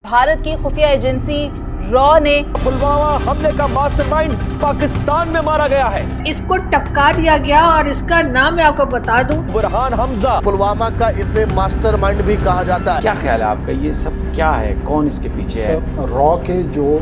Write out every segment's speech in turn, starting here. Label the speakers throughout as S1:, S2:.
S1: भारत की खुफिया agency raw ने
S2: पुलवामा हमले का मास्टरमाइंड पाकिस्तान में मारा गया है।
S3: इसको टपका दिया गया और इसका नाम मैं आपको बता दूं,
S2: बुरहान हमजा।
S4: पुलवामा का इसे मास्टरमाइंड भी कहा जाता है।
S5: क्या ख्याल है आपका, ये सब क्या है, कौन इसके पीछे है?
S6: रॉ के जो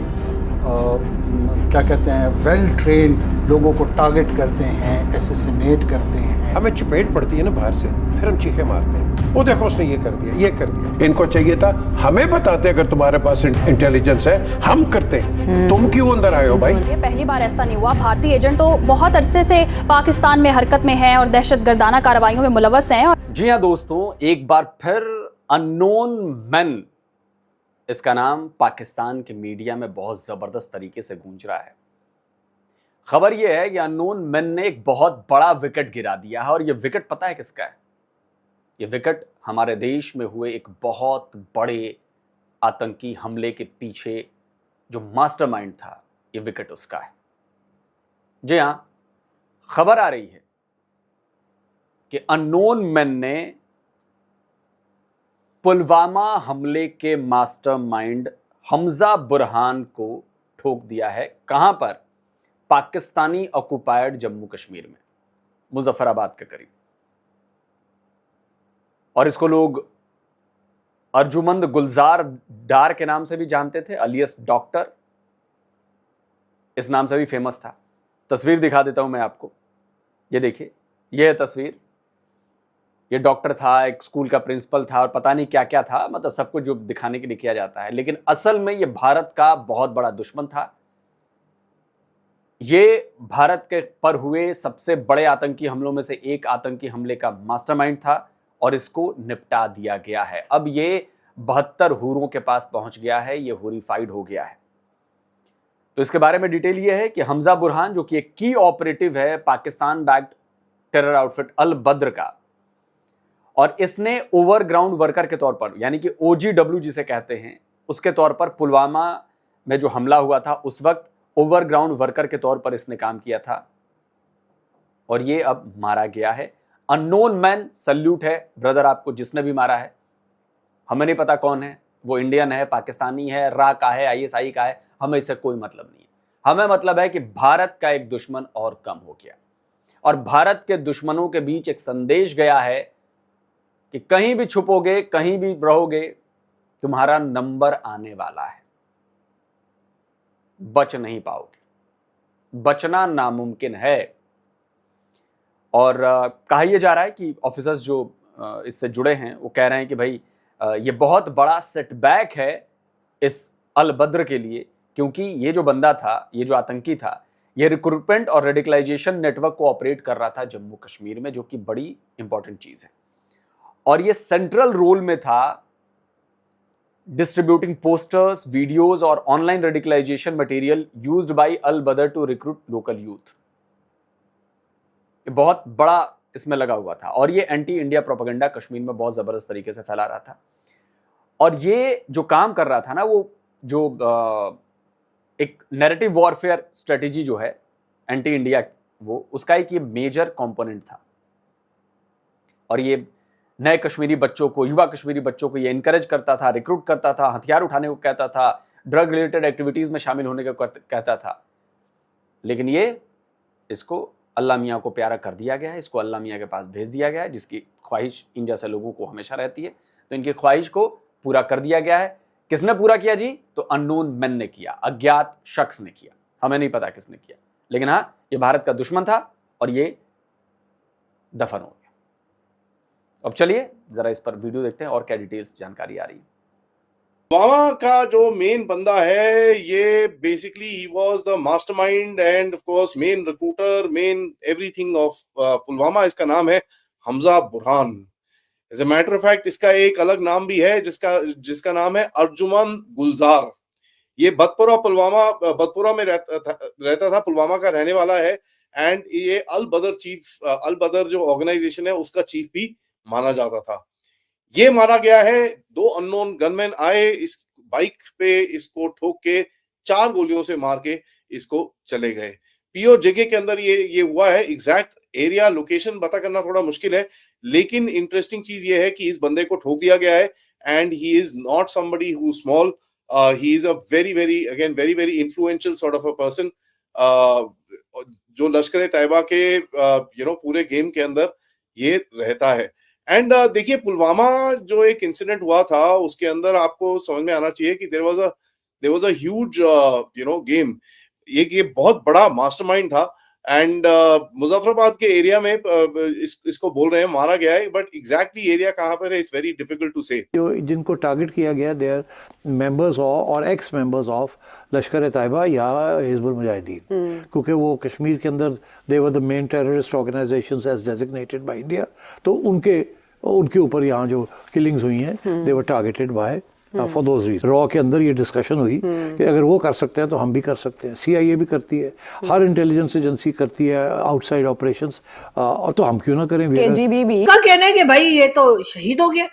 S6: क्या कहते हैं, वेल ट्रेन लोगों को टारगेट करते हैं, एसेसिनेट करते हैं।
S7: हमें चपेट पड़ती है ना बाहर से, फिर हम चीखे मारते हैं, वो देखो उसने ये कर दिया, ये कर दिया। इनको चाहिए था हमें बताते, अगर तुम्हारे पास इंटेलिजेंस है हम करते हैं, तुम क्यों अंदर आए हो भाई?
S8: ये पहली बार ऐसा नहीं हुआ। भारतीय एजेंट तो बहुत अरसे से पाकिस्तान में हरकत में हैं और दहशतगर्दाना कार्रवाइयों में मुलव्वस हैं।
S5: जी हाँ दोस्तों, एक बार फिर अननोन मैन, इसका नाम पाकिस्तान के मीडिया में बहुत जबरदस्त तरीके से गूंज रहा है। खबर यह है कि अननोन मैन ने एक बहुत बड़ा विकेट गिरा दिया है, और यह विकेट पता है किसका है? यह विकेट हमारे देश में हुए एक बहुत बड़े आतंकी हमले के पीछे जो मास्टरमाइंड था, यह विकेट उसका है। जी हां, खबर आ रही है कि अननोन मैन ने पुलवामा हमले के मास्टरमाइंड हमजा बुरहान को ठोक दिया है। कहां पर? पाकिस्तानी ऑक्युपाइड जम्मू कश्मीर में, मुजफ्फराबाद के करीब। और इसको लोग अर्जुमंद गुलजार डार के नाम से भी जानते थे, अलियस डॉक्टर, इस नाम से भी फेमस था। तस्वीर दिखा देता हूं मैं आपको, ये देखिए, यह है तस्वीर। ये डॉक्टर था, एक स्कूल का प्रिंसिपल था, और पता नहीं क्या क्या था, मतलब सब कुछ जो दिखाने के लिए किया जाता है, लेकिन असल में ये भारत का बहुत बड़ा दुश्मन था। ये भारत के पर हुए सबसे बड़े आतंकी हमलों में से एक आतंकी हमले का मास्टरमाइंड था, और इसको निपटा दिया गया है। अब ये 72 हूरों के पास पहुंच गया है, ये हूरीफाइड हो गया है। तो इसके बारे में डिटेल ये है कि हमजा बुरहान, जो कि एक की ऑपरेटिव है Pakistan backed terror outfit Al Badr का, और इसने ओवरग्राउंड वर्कर के तौर पर, यानी कि OGW जिसे कहते हैं, उसके तौर पर पुलवामा में जो हमला हुआ था उस वक्त ओवरग्राउंड वर्कर के तौर पर इसने काम किया था, और ये अब मारा गया है। अननोन मैन, सल्यूट है ब्रदर आपको, जिसने भी मारा है। हमें नहीं पता कौन है, वो इंडियन है, पाकिस्तानी है, रा का है, ISI का है, हमें इससे कोई मतलब नहीं है। हमें मतलब है कि भारत का एक दुश्मन और कम हो गया, और भारत के दुश्मनों के बीच एक संदेश गया है कि कहीं भी छुपोगे, कहीं भी रहोगे, तुम्हारा नंबर आने वाला है, बच नहीं पाओगे, बचना नामुमकिन है। और कहा यह जा रहा है कि ऑफिसर्स जो इससे जुड़े हैं वो कह रहे हैं कि भाई ये बहुत बड़ा सेटबैक है इस अल बद्र के लिए, क्योंकि ये जो बंदा था, ये जो आतंकी था, ये रिक्रूटमेंट और रेडिकलाइजेशन नेटवर्क को ऑपरेट कर रहा था जम्मू कश्मीर में, जो कि बड़ी इंपॉर्टेंट चीज है। और ये सेंट्रल रोल में था डिस्ट्रीब्यूटिंग पोस्टर्स, वीडियोस और online radicalization material used by Al Badr to recruit local youth. ये बहुत बड़ा इसमें लगा हुआ था, और ये एंटी इंडिया प्रोपेगेंडा कश्मीर में बहुत जबरदस्त तरीके से फैला रहा था। और ये जो काम कर रहा था ना, वो जो एक नैरेटिव वॉरफेयर स्ट्रेटेजी जो है एंटी इंडिया, वो उसका एक ये मेजर कंपोनेंट था। और ये नए कश्मीरी बच्चों को, युवा कश्मीरी बच्चों को ये इनकरेज करता था, रिक्रूट करता था, हथियार उठाने को कहता था, ड्रग रिलेटेड एक्टिविटीज में शामिल होने को कहता था। लेकिन ये इसको अल्लाह मियाँ को प्यारा कर दिया गया है, इसको अल्लाह मियाँ के पास भेज दिया गया है, जिसकी ख्वाहिश इन जैसे लोगों को हमेशा रहती है। तो इनकी ख्वाहिश को पूरा कर दिया गया है। किसने पूरा किया जी? तो अननोन मैन ने किया, अज्ञात शख्स ने किया, हमें नहीं पता किसने किया, लेकिन हाँ, ये भारत का दुश्मन था और ये दफन हो गया। अब चलिए जरा इस पर वीडियो देखते हैं और क्या डिटेल्स जानकारी आ रही है।
S7: पुलवामा का जो मेन बंदा है, ये basically he was the mastermind and of course main recruiter, main everything of Pulwama. इसका नाम है Hamza Burhan. As a matter of fact इसका एक अलग नाम भी है, जिसका नाम है अर्जुमंद गुलजार। ये बदपुरा में रहता था, पुलवामा का रहने वाला है, एंड ये अल बद्र जो ऑर्गेनाइजेशन है उसका चीफ भी माना जाता था। ये मारा गया है। 2 अननोन गनमैन आए, इस बाइक पे इसको ठोक के 4 गोलियों से मार के इसको चले गए। पीओ जगह के अंदर ये हुआ है। एग्जैक्ट एरिया लोकेशन पता करना थोड़ा मुश्किल है, लेकिन इंटरेस्टिंग चीज ये है कि इस बंदे को ठोक दिया गया है, and he is not somebody who small. he is a very very influential sort of a person, जो लश्कर तैयबा के पूरे गेम के अंदर ये रहता है। एंड देखिए, पुलवामा जो एक इंसिडेंट हुआ था उसके अंदर आपको समझ में आना चाहिए कि there was a huge game, ये बहुत बड़ा मास्टरमाइंड था। एंड मुजफ्फराबाद के एरिया में इसको बोल रहे हैं मारा गया है, बट एग्जैक्टली एरिया कहाँ पर है इट्स वेरी डिफिकल्ट टू से।
S9: जो जिनको टारगेट किया गया दे आर मेंबर्स और एक्स मेंबर्स ऑफ लश्कर तैयबा या हिजबुल मुजाहिदीन, क्योंकि वो कश्मीर के अंदर they were the main terrorist organisations as designated by India, तो उनके ऊपर यहाँ जो किलिंग्स हुई हैं they were targeted by for those reason. रॉ के अंदर ये डिस्कशन हुई कि अगर वो कर सकते हैं तो हम भी कर सकते हैं, CIA भी करती है, हर इंटेलिजेंस एजेंसी करती है आउटसाइड ऑपरेशंस, और तो हम क्यों ना करें।
S3: KGB भी का कहना है कि भाई ये तो शहीद हो गया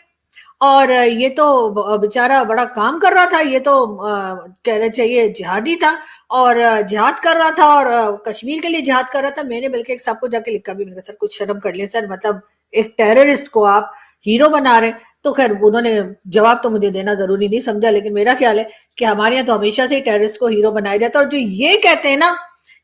S3: और ये तो बेचारा बड़ा काम कर रहा था, ये तो कहना चाहिए जिहादी था और जिहाद कर रहा था और कश्मीर के लिए जिहाद कर रहा था। मैंने बल्कि सबको जाके लिखा भी, मैंने कहा सर कुछ शर्म कर लिया सर, मतलब एक टेररिस्ट को आप हीरो बना रहे। तो खैर उन्होंने जवाब तो मुझे देना जरूरी नहीं समझा, लेकिन मेरा ख्याल है कि हमारे यहाँ तो हमेशा से टेररिस्ट को हीरो बनाया जाता है। और जो ये कहते हैं ना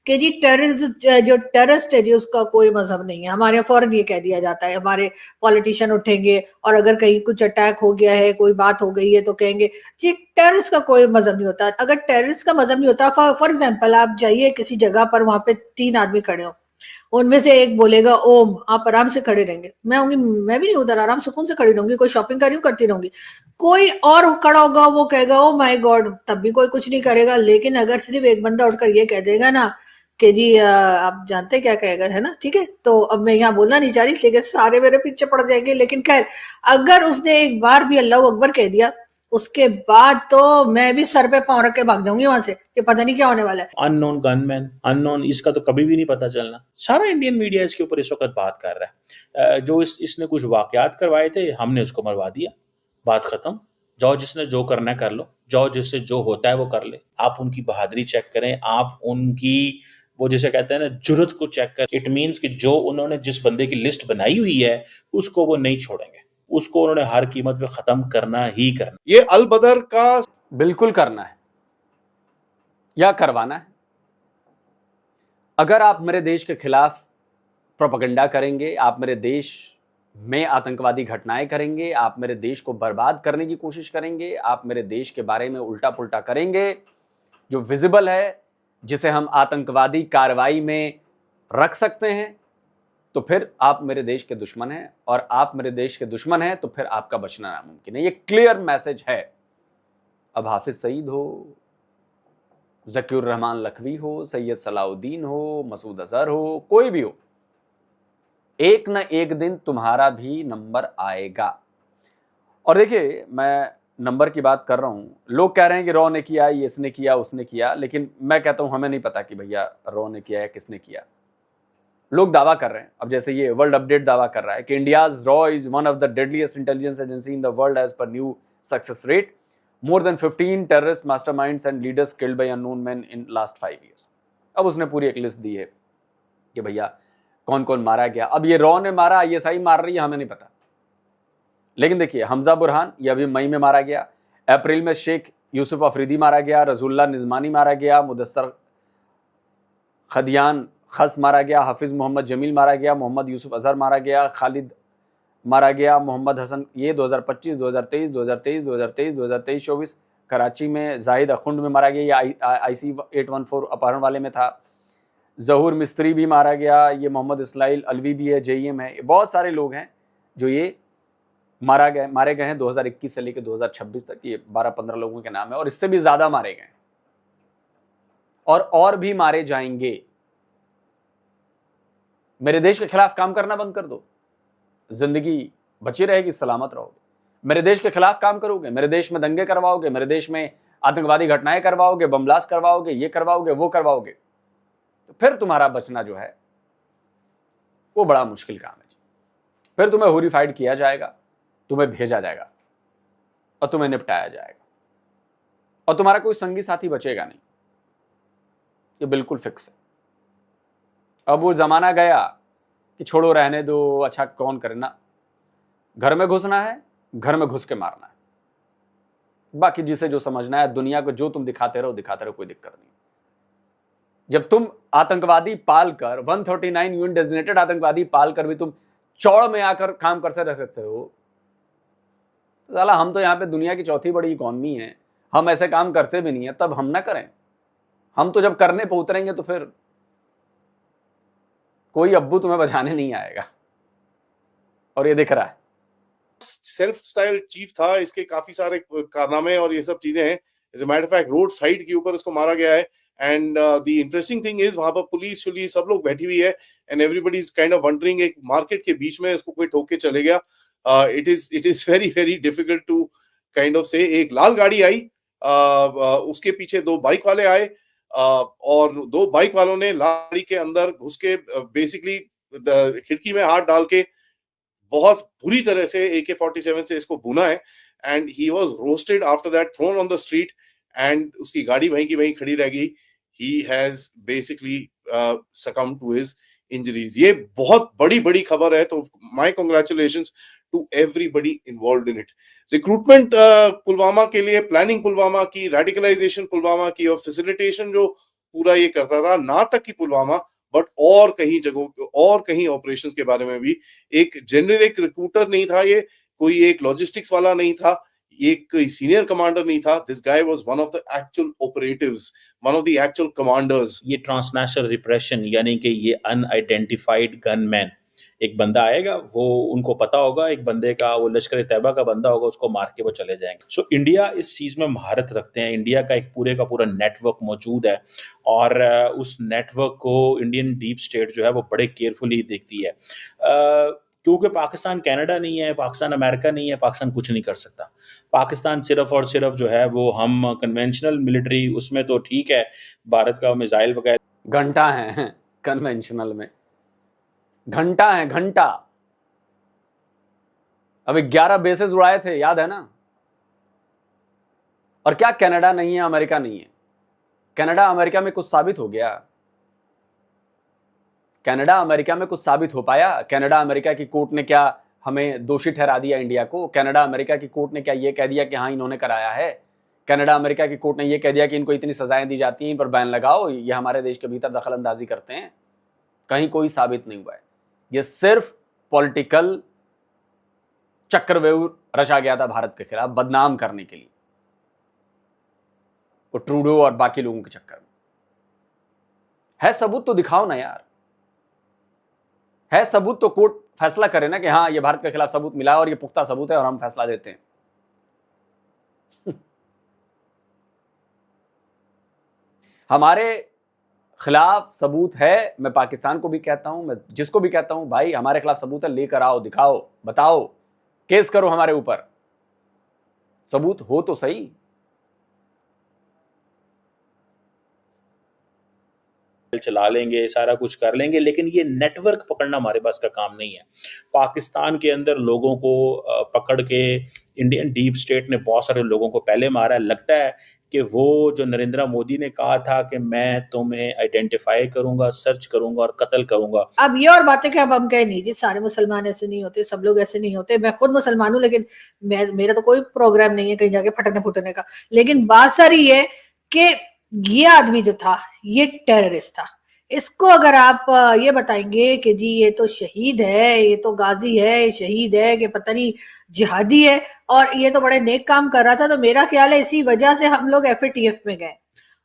S3: कि जी टेररिस्ट है जी उसका कोई मजहब नहीं है, हमारे यहाँ फौरन ये कह दिया जाता है, हमारे पॉलिटिशियन उठेंगे और अगर कहीं कुछ अटैक हो गया है, कोई बात हो गई है तो कहेंगे जी टेररिस्ट का कोई मजहब नहीं होता। अगर टेररिस्ट का मजहब नहीं होता, फॉर एग्जाम्पल आप जाइए किसी जगह पर, वहां पे 3 आदमी खड़े हो, उनमें से एक बोलेगा ओम, आप आराम से खड़े रहेंगे, मैं भी नहीं उधर आराम सुकून से खड़ी रहूंगी, कोई शॉपिंग कर रही हूँ करती रहूंगी। कोई और खड़ा होगा वो कहेगा ओ माय गॉड, तब भी कोई कुछ नहीं करेगा। लेकिन अगर सिर्फ एक बंदा उठकर ये कह देगा ना कि जी आप जानते क्या कहेगा, है ना, ठीक है। तो अब मैं यहाँ बोलना नहीं चाह रही, लेकिन सारे मेरे पीछे पड़ जाएंगे। लेकिन खैर अगर उसने एक बार भी अल्लाह अकबर कह दिया, उसके बाद तो मैं भी सर पे पांव रख के भाग जाऊंगी वहां से कि पता नहीं क्या होने वाला है।
S10: अननोन गनमैन, अननोन, इसका तो कभी भी नहीं पता चलना। सारा इंडियन मीडिया इसके ऊपर इस वक्त बात कर रहा है। जो इसने कुछ वाकयात करवाए थे, हमने उसको मरवा दिया, बात खत्म। जाओ जिसने जो करना है कर लो, जाओ जिससे जो होता है वो कर ले। आप उनकी बहादुरी चेक करें, आप उनकी वो जिसे कहते हैं ना जुर्रत को चेक करें। इट मीन्स कि जो उन्होंने जिस बंदे की लिस्ट बनाई हुई है उसको वो नहीं छोड़ेंगे, उसको उन्होंने हर कीमत पे खत्म करना ही करना।
S7: ये अल बदर का
S5: बिल्कुल करना है या करवाना है। अगर आप मेरे देश के खिलाफ प्रोपेगेंडा करेंगे, आप मेरे देश में आतंकवादी घटनाएं करेंगे, आप मेरे देश को बर्बाद करने की कोशिश करेंगे, आप मेरे देश के बारे में उल्टा पुल्टा करेंगे जो विजिबल है, जिसे हम आतंकवादी कार्रवाई में रख सकते हैं, तो फिर आप मेरे देश के दुश्मन हैं। और आप मेरे देश के दुश्मन हैं तो फिर आपका बचना नामुमकिन है। ये क्लियर मैसेज है। अब हाफिज सईद हो, ज़कीउर रहमान लखवी हो, सैयद सलाउद्दीन हो, मसूद अजहर हो, कोई भी हो, एक न एक दिन तुम्हारा भी नंबर आएगा। और देखिए, मैं नंबर की बात कर रहा हूं, लोग कह रहे हैं कि रॉ ने किया, ये इसने किया, उसने किया, लेकिन मैं कहता हूं हमें नहीं पता कि भैया रॉ ने किया या किसने किया। लोग दावा कर रहे हैं, अब जैसे ये वर्ल्ड अपडेट दावा कर रहा है कि इंडियाज रॉ is one of the deadliest intelligence agency in the world as per new success rate, more than 15 terrorist masterminds and leaders killed by unknown man in last 5 years। अब उसने पूरी एक लिस्ट दी है कि भैया कौन कौन मारा गया। अब ये रॉ ने मारा, ISI मार रही है, हमें नहीं पता। लेकिन देखिए, हमजा बुरहान ये अभी मई में मारा गया, अप्रैल में शेख यूसुफ अफरीदी मारा गया, रजूल्ला निज़मानी मारा गया, मुदस्सर खदियान खस मारा गया, हाफिज मोहम्मद जमील मारा गया, मोहम्मद यूसुफ अजहर मारा गया, खालिद मारा गया, मोहम्मद हसन, ये 2025, 2023, 2023, 2023, 2023, 24 कराची में जाहिद अखुंड में मारा गया, ये IC 814 अपहरण वाले में था। जहूर मिस्त्री भी मारा गया, ये मोहम्मद इस्लाइल अलवी भी है, JEM है। बहुत सारे लोग हैं जो ये मारे गए हैं 2021 से लेकर 2026 तक। ये 12-15 लोगों के नाम है और इससे भी ज्यादा मारे गए और भी मारे जाएंगे। मेरे देश के खिलाफ काम करना बंद कर दो, जिंदगी बची रहेगी, सलामत रहोगे। मेरे देश के खिलाफ काम करोगे, मेरे देश में दंगे करवाओगे, मेरे देश में आतंकवादी घटनाएं करवाओगे, बम ब्लास्ट करवाओगे, ये करवाओगे, वो करवाओगे, तो फिर तुम्हारा बचना जो है वो बड़ा मुश्किल काम है। फिर तुम्हें होरिफाइड किया जाएगा, तुम्हें भेजा जाएगा और तुम्हें निपटाया जाएगा और तुम्हारा कोई संगी साथी बचेगा नहीं। ये बिल्कुल फिक्स है। अब वो जमाना गया कि छोड़ो रहने दो, अच्छा कौन करना। घर में घुसना है, घर में घुस के मारना है। बाकी जिसे जो समझना है, दुनिया को जो तुम दिखाते रहो, कोई दिक्कत नहीं। जब तुम आतंकवादी पालकर 139 यूएन डेजिग्नेटेड आतंकवादी पालकर भी तुम चौड़ में आकर काम कर सकते हो, तो साला हम तो यहाँ पे दुनिया की चौथी बड़ी इकॉनमी है, हम ऐसे काम करते भी नहीं है, तब हम ना करें। हम तो जब करने पे उतरेंगे तो फिर कोई अब्बू तुम्हें बचाने नहीं आएगा, और ये दिख रहा है।
S7: सेल्फ स्टाइल चीफ था, इसके काफी सारे कारनामे और ये सब चीजें हैं। As a matter of fact road side के ऊपर इसको मारा गया है, and the interesting thing is वहां पर पुलिस सब लोग बैठी हुई है, and everybody is kind of wondering, एक मार्केट के बीच में इसको कोई ठोक के चले गया। It is very very difficult to kind of से। एक लाल गाड़ी आई, उसके पीछे 2 बाइक वाले आए, और 2 बाइक वालों ने गाड़ी के अंदर घुस के बेसिकली खिड़की में हाथ डाल के बहुत बुरी तरह से AK-47 से इसको भुना है, and he was roasted after that, thrown on the street, and उसकी गाड़ी वहीं की वहीं खड़ी रह गई। He has basically succumbed to his injuries। ये बहुत बड़ी खबर है, तो my congratulations to everybody involved in it. Recruitment Pulwama के लिए, प्लानिंग पुलवामा की, रेडिकलाइजेशन पुलवामा की, और फैसिलिटेशन जो पूरा ये करता था, ना तक की पुलवामा बट और कहीं जगहों और कहीं ऑपरेशंस के बारे में भी। एक जेनरिक रिक्रूटर नहीं था ये, कोई एक लॉजिस्टिक्स वाला नहीं था, एक सीनियर कमांडर नहीं था। This guy was one of the actual operatives, one of the actual commanders.
S10: ये ट्रांसनेशनल रिप्रेशन, यानी कि ये अनआइडेंटिफाइड गनमैन, एक बंदा आएगा, वो उनको पता होगा एक बंदे का, वो लश्कर तैयबा का बंदा होगा, उसको मार के वो चले जाएंगे। सो इंडिया इस चीज में महारत रखते हैं। इंडिया का एक पूरे का पूरा नेटवर्क मौजूद है, और उस नेटवर्क को इंडियन डीप स्टेट जो है वो बड़े केयरफुली देखती है, क्योंकि पाकिस्तान कनाडा नहीं है, पाकिस्तान अमेरिका नहीं है, पाकिस्तान कुछ नहीं कर सकता। पाकिस्तान सिर्फ और सिर्फ जो है वो हम कन्वेंशनल मिलिट्री, उसमें तो ठीक है, भारत का मिसाइल वगैरह
S5: घंटा है, कन्वेंशनल में घंटा है, घंटा। अभी 11 बेसेस उड़ाए थे, याद है ना। और क्या कनाडा नहीं है, अमेरिका नहीं है? कनाडा अमेरिका में कुछ साबित हो गया? कनाडा अमेरिका में कुछ साबित हो पाया? कनाडा अमेरिका की कोर्ट ने क्या हमें दोषी ठहरा दिया इंडिया को? कनाडा अमेरिका की कोर्ट ने क्या यह कह दिया कि हाँ इन्होंने कराया है? कनाडा अमेरिका की कोर्ट ने यह कह दिया कि इनको इतनी सजाएं दी जाती हैं, इन पर बैन लगाओ, ये हमारे देश के भीतर दखल अंदाजी करते हैं? कहीं कोई साबित नहीं हुआ है। ये सिर्फ पॉलिटिकल चक्रव्यूह रचा गया था भारत के खिलाफ बदनाम करने के लिए, वो ट्रूडो और बाकी लोगों के चक्कर में। है सबूत तो दिखाओ ना यार, है सबूत तो कोर्ट फैसला करे ना कि हाँ ये भारत के खिलाफ सबूत मिला है और ये पुख्ता सबूत है और हम फैसला देते हैं। हमारे खिलाफ सबूत है, मैं पाकिस्तान को भी कहता हूं, मैं जिसको भी कहता हूं, भाई हमारे खिलाफ सबूत है, लेकर आओ, दिखाओ, बताओ, केस करो हमारे ऊपर, सबूत हो तो सही।
S10: चला लेंगे, सारा कुछ कर लेंगे, लेकिन ये नेटवर्क पकड़ना हमारे पास का काम नहीं है। पाकिस्तान के अंदर लोगों को पकड़ के इंडियन डीप स्टेट ने बहुत सारे लोगों को पहले मारा है। लगता है कि वो जो नरेंद्र मोदी ने कहा था कि मैं तुम्हें आइडेंटिफाई करूंगा, सर्च करूंगा और कत्ल करूंगा।
S3: अब ये और बातें कि अब हम कहे नहीं जी सारे मुसलमान ऐसे नहीं होते, सब लोग ऐसे नहीं होते। मैं खुद मुसलमान हूं, लेकिन मेरा तो कोई प्रोग्राम नहीं है कहीं जाके फटने फुटने का। लेकिन बात सारी है कि ये आदमी जो था ये टेररिस्ट था। इसको अगर आप ये बताएंगे कि जी ये तो शहीद है, ये तो गाजी है, शहीद है, कि पता नहीं जिहादी है और ये तो बड़े नेक काम कर रहा था, तो मेरा ख्याल है इसी वजह से हम लोग FATF में गए।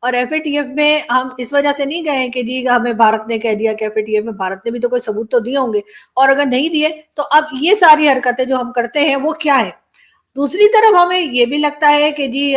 S3: और FATF में हम इस वजह से नहीं गए कि जी हमें भारत ने कह दिया कि FATF में भारत ने भी तो कोई सबूत तो दिए होंगे, और अगर नहीं दिए तो अब ये सारी हरकतें जो हम करते हैं वो क्या है। दूसरी तरफ हमें ये भी लगता है कि जी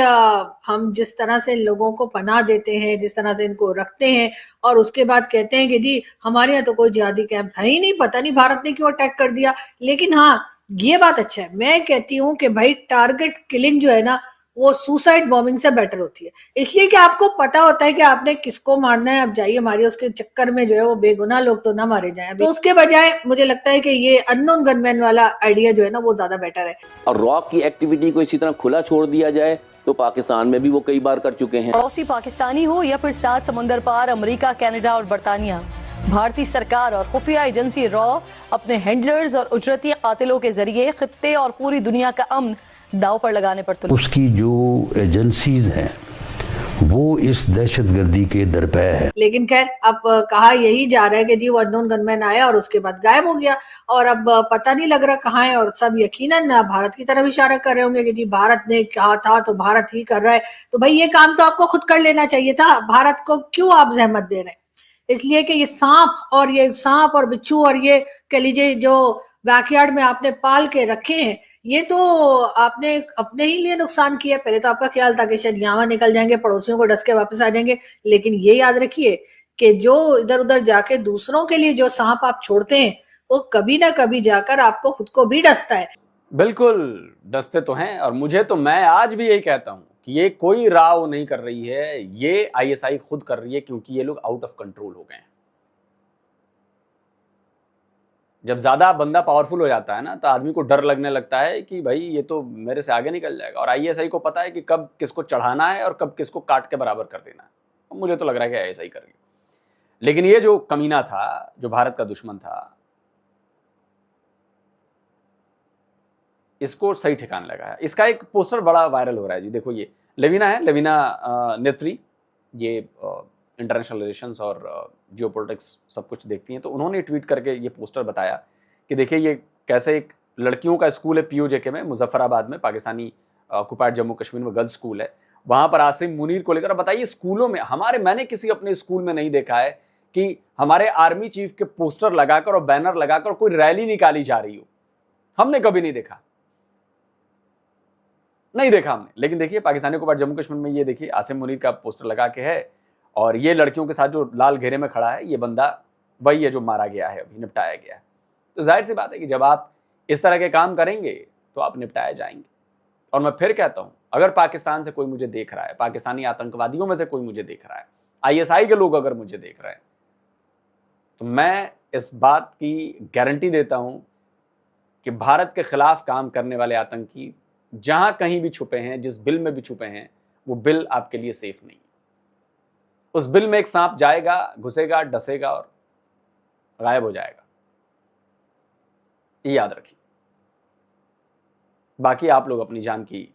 S3: हम जिस तरह से लोगों को पनाह देते हैं, जिस तरह से इनको रखते हैं और उसके बाद कहते हैं कि जी हमारे यहाँ तो कोई जिहादी कैंप है ही नहीं, पता नहीं भारत ने क्यों अटैक कर दिया। लेकिन हाँ ये बात अच्छा है, मैं कहती हूँ कि भाई टारगेट किलिंग जो है ना वो सुसाइड बॉम्बिंग से बेटर होती है, इसलिए कि आपको पता होता है कि आपने किसको मारना है। अब जाइए मारिए, उसके चक्कर में जो है वो बेगुनाह लोग तो ना मारे जाएं। तो उसके बजाय मुझे लगता है कि ये अननोन गनमैन वाला आइडिया जो है ना वो ज्यादा बेटर है।
S11: और रॉ की एक्टिविटी को इसी तरह खुला छोड़ दिया जाए तो पाकिस्तान में भी वो कई बार कर चुके हैं।
S12: पड़ोसी पाकिस्तानी हो या फिर 7 समंदर पार अमेरिका, कनाडा और बरतानिया, भारतीय सरकार और खुफिया एजेंसी रॉ अपने हैंडलर्स और उजरती कातिलों के जरिए खित्ते और पूरी दुनिया का अमन दांव पर लगाने पर तुले।
S13: उसकी जो एजेंसीज हैं वो इस दहशतगर्दी के दरपे है।
S3: लेकिन खैर अब कहा यही जा रहा है कि जी वो अननोन गनमैन आया और उसके बाद गायब हो गया और अब पता नहीं लग रहा कहाँ है और सब यकीनन भारत की तरफ इशारा कर रहे होंगे कि जी भारत ने कहा था तो भारत ही कर रहा है। तो भाई ये काम तो आपको खुद कर लेना चाहिए था, भारत को क्यों आप जहमत दे रहे हैं? इसलिए कि ये सांप और बिच्छू और ये कह लीजिए जो बैकयार्ड में आपने पाल के रखे हैं ये तो आपने अपने ही लिए नुकसान किया। पहले तो आपका ख्याल था कि शायद यहाँ निकल जाएंगे, पड़ोसियों को डस के वापस आ जाएंगे, लेकिन ये याद रखिए कि जो इधर उधर जाके दूसरों के लिए जो सांप आप छोड़ते हैं वो कभी ना कभी जाकर आपको खुद को भी डसता है।
S5: बिल्कुल डसते तो हैं और मैं आज भी यही कहता हूं कि ये कोई राव नहीं कर रही है, ये आईएसआई खुद कर रही है क्योंकि ये लोग आउट ऑफ कंट्रोल हो गए हैं। जब ज्यादा बंदा पावरफुल हो जाता है ना तो आदमी को डर लगने लगता है कि भाई ये तो मेरे से आगे निकल जाएगा। और आईएसआई को पता है कि कब किसको चढ़ाना है और कब किसको काट के बराबर कर देना है। मुझे तो लग रहा है कि आईएसआई कर रही है। लेकिन ये जो कमीना था, जो भारत का दुश्मन था, इसको सही ठिकाने लगाया। इसका एक पोस्टर बड़ा वायरल हो रहा है जी, देखो ये लेविना है, लेविना नेत्री, ये इंटरनेशनल रिलेशंस और जियोपॉलिटिक्स सब कुछ देखती हैं। तो उन्होंने ट्वीट करके ये पोस्टर बताया कि देखिए ये कैसे एक लड़कियों का स्कूल है पीओजेके में, मुजफ्फराबाद में, पाकिस्तानी ऑक्युपाइड जम्मू कश्मीर में गर्ल्स स्कूल है। वहां पर आसिम मुनीर को लेकर बताइए स्कूलों में मैंने किसी अपने स्कूल में नहीं देखा है कि हमारे आर्मी चीफ के पोस्टर लगाकर और बैनर लगाकर कोई रैली निकाली जा रही हो। हमने कभी नहीं देखा हमने। लेकिन देखिए पाकिस्तानी ऑक्युपाइड जम्मू कश्मीर में ये देखिए आसिम मुनीर का पोस्टर लगा के है और ये लड़कियों के साथ जो लाल घेरे में खड़ा है ये बंदा वही है जो मारा गया है, अभी निपटाया गया है। तो जाहिर सी बात है कि जब आप इस तरह के काम करेंगे तो आप निपटाए जाएंगे। और मैं फिर कहता हूं, अगर पाकिस्तान से कोई मुझे देख रहा है, पाकिस्तानी आतंकवादियों में से कोई मुझे देख रहा है, आईएसआई के लोग अगर मुझे देख रहे हैं, तो मैं इस बात की गारंटी देता हूं कि भारत के खिलाफ काम करने वाले आतंकी जहां कहीं भी छुपे हैं, जिस बिल में भी छुपे हैं, वो बिल आपके लिए सेफ नहीं। उस बिल में एक सांप जाएगा, घुसेगा, डसेगा और गायब हो जाएगा। ये याद रखिए। बाकी आप लोग अपनी जान की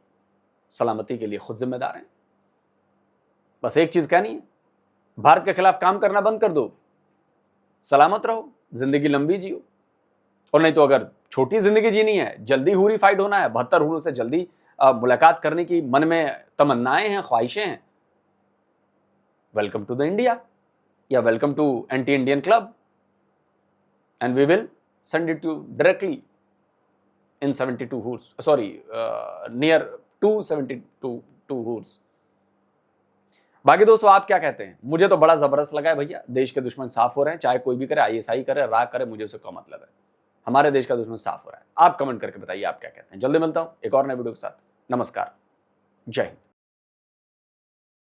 S5: सलामती के लिए खुद जिम्मेदार हैं। बस एक चीज कहनी है, भारत के खिलाफ काम करना बंद कर दो, सलामत रहो, जिंदगी लंबी जियो। और नहीं तो अगर छोटी जिंदगी जीनी है, जल्दी हूरी फाइट होना है, 72 हूरों से जल्दी मुलाकात करने की मन में तमन्नाएं हैं, ख्वाहिशें हैं, वेलकम टू द इंडिया या welcome to anti Indian club and we will send it you directly in 72 hours, near 272 hours. बाकी दोस्तों आप क्या कहते हैं? मुझे तो बड़ा जबरदस्त लगा है भैया, देश के दुश्मन साफ हो रहे हैं, चाहे कोई भी करे, आईएसआई करे, रा करे, मुझे उससे क्या मतलब है। हमारे देश का दुश्मन साफ हो रहा है। आप कमेंट करके बताइए आप क्या कहते हैं। जल्दी मिलता हूं एक और नए वीडियो के साथ। नमस्कार, जय हिंद।